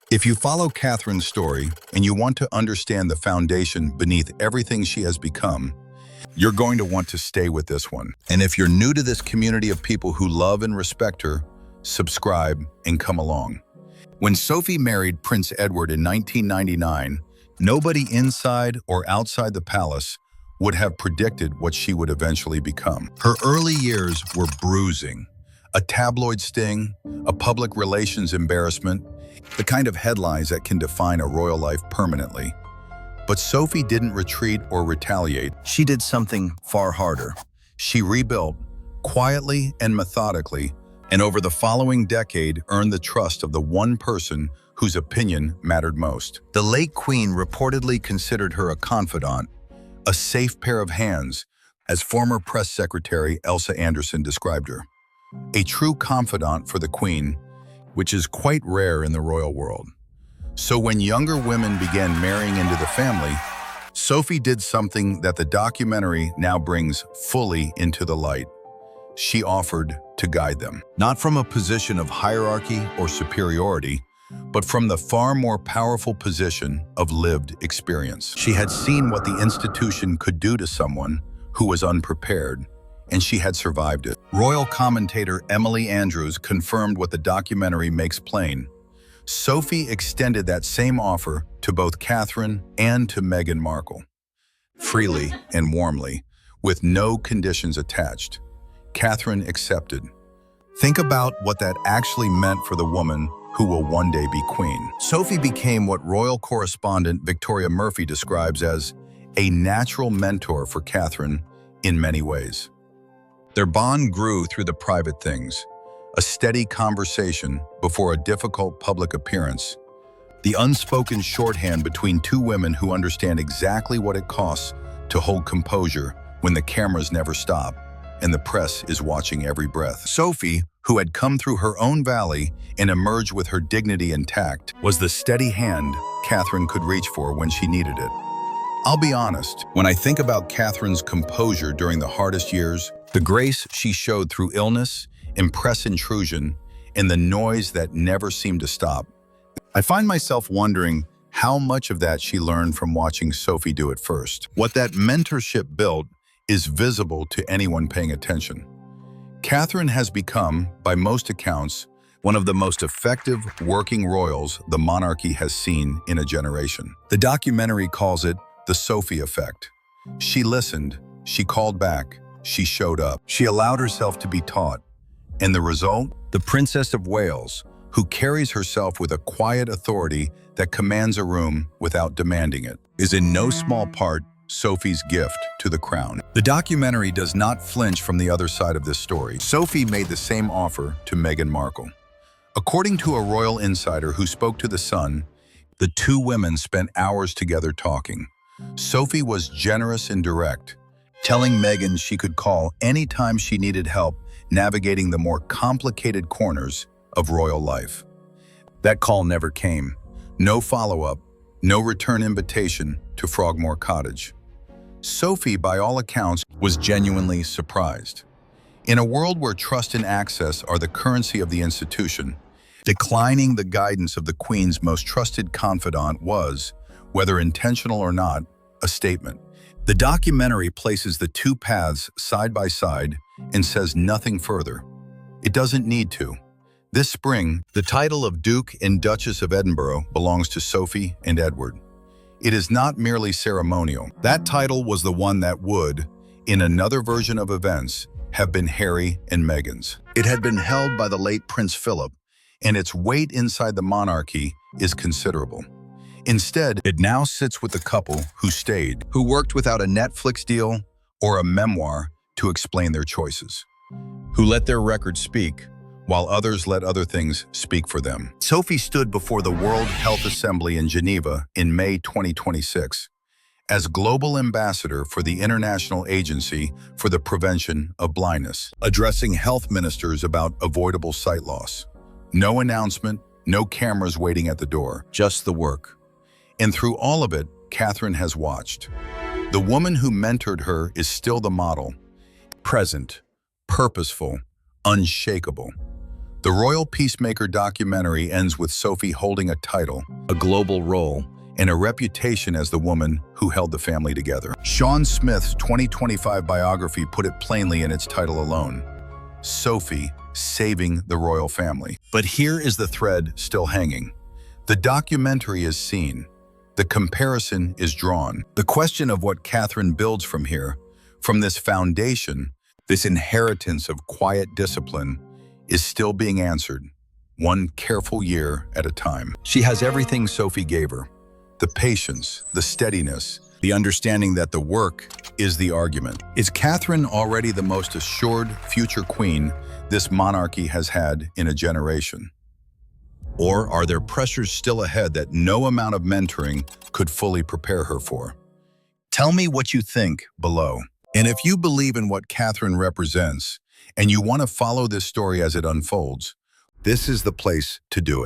If you follow Catherine's story and you want to understand the foundation beneath everything she has become, you're going to want to stay with this one. And if you're new to this community of people who love and respect her, subscribe and come along. When Sophie married Prince Edward in 1999, nobody inside or outside the palace would have predicted what she would eventually become. Her early years were bruising. A tabloid sting, a public relations embarrassment, the kind of headlines that can define a royal life permanently. But Sophie didn't retreat or retaliate. She did something far harder. She rebuilt, quietly and methodically, and over the following decade earned the trust of the one person whose opinion mattered most. The late Queen reportedly considered her a confidant, a safe pair of hands, as former press secretary Elsa Anderson described her. A true confidant for the Queen, which is quite rare in the royal world. So when younger women began marrying into the family, Sophie did something that the documentary now brings fully into the light. She offered to guide them, not from a position of hierarchy or superiority, but from the far more powerful position of lived experience. She had seen what the institution could do to someone who was unprepared, and she had survived it. Royal commentator Emily Andrews confirmed what the documentary makes plain. Sophie extended that same offer to both Catherine and to Meghan Markle, freely and warmly, with no conditions attached. Catherine accepted. Think about what that actually meant for the woman who will one day be queen. Sophie became what royal correspondent Victoria Murphy describes as a natural mentor for Catherine in many ways. Their bond grew through the private things, a steady conversation before a difficult public appearance, the unspoken shorthand between two women who understand exactly what it costs to hold composure when the cameras never stop and the press is watching every breath. Sophie, who had come through her own valley and emerged with her dignity intact, was the steady hand Catherine could reach for when she needed it. I'll be honest, when I think about Catherine's composure during the hardest years, the grace she showed through illness, press intrusion, and the noise that never seemed to stop, I find myself wondering how much of that she learned from watching Sophie do it first. What that mentorship built is visible to anyone paying attention. Catherine has become, by most accounts, one of the most effective working royals the monarchy has seen in a generation. The documentary calls it the Sophie effect. She listened, she called back, she showed up. She allowed herself to be taught. And the result? The Princess of Wales, who carries herself with a quiet authority that commands a room without demanding it, is in no small part Sophie's gift to the crown. The documentary does not flinch from the other side of this story. Sophie made the same offer to Meghan Markle. According to a royal insider who spoke to The Sun, the two women spent hours together talking. Sophie was generous and direct, telling Meghan she could call anytime she needed help navigating the more complicated corners of royal life. That call never came. No follow-up, no return invitation to Frogmore Cottage. Sophie, by all accounts, was genuinely surprised. In a world where trust and access are the currency of the institution, declining the guidance of the Queen's most trusted confidant was, whether intentional or not, a statement. The documentary places the two paths side by side and says nothing further. It doesn't need to. This spring, the title of Duke and Duchess of Edinburgh belongs to Sophie and Edward. It is not merely ceremonial. That title was the one that would, in another version of events, have been Harry and Meghan's. It had been held by the late Prince Philip, and its weight inside the monarchy is considerable. Instead, it now sits with the couple who stayed, who worked without a Netflix deal or a memoir to explain their choices, who let their record speak, while others let other things speak for them. Sophie stood before the World Health Assembly in Geneva in May 2026 as Global Ambassador for the International Agency for the Prevention of Blindness, addressing health ministers about avoidable sight loss. No announcement, no cameras waiting at the door, just the work. And through all of it, Catherine has watched. The woman who mentored her is still the model, present, purposeful, unshakable. The Royal Peacemaker documentary ends with Sophie holding a title, a global role, and a reputation as the woman who held the family together. Sean Smith's 2025 biography put it plainly in its title alone: Sophie, saving the royal family. But here is the thread still hanging. The documentary is seen. The comparison is drawn. The question of what Catherine builds from here, from this foundation, this inheritance of quiet discipline, is still being answered, one careful year at a time. She has everything Sophie gave her: the patience, the steadiness, the understanding that the work is the argument. Is Catherine already the most assured future queen this monarchy has had in a generation? Or are there pressures still ahead that no amount of mentoring could fully prepare her for? Tell me what you think below. And if you believe in what Catherine represents, and you want to follow this story as it unfolds, this is the place to do it.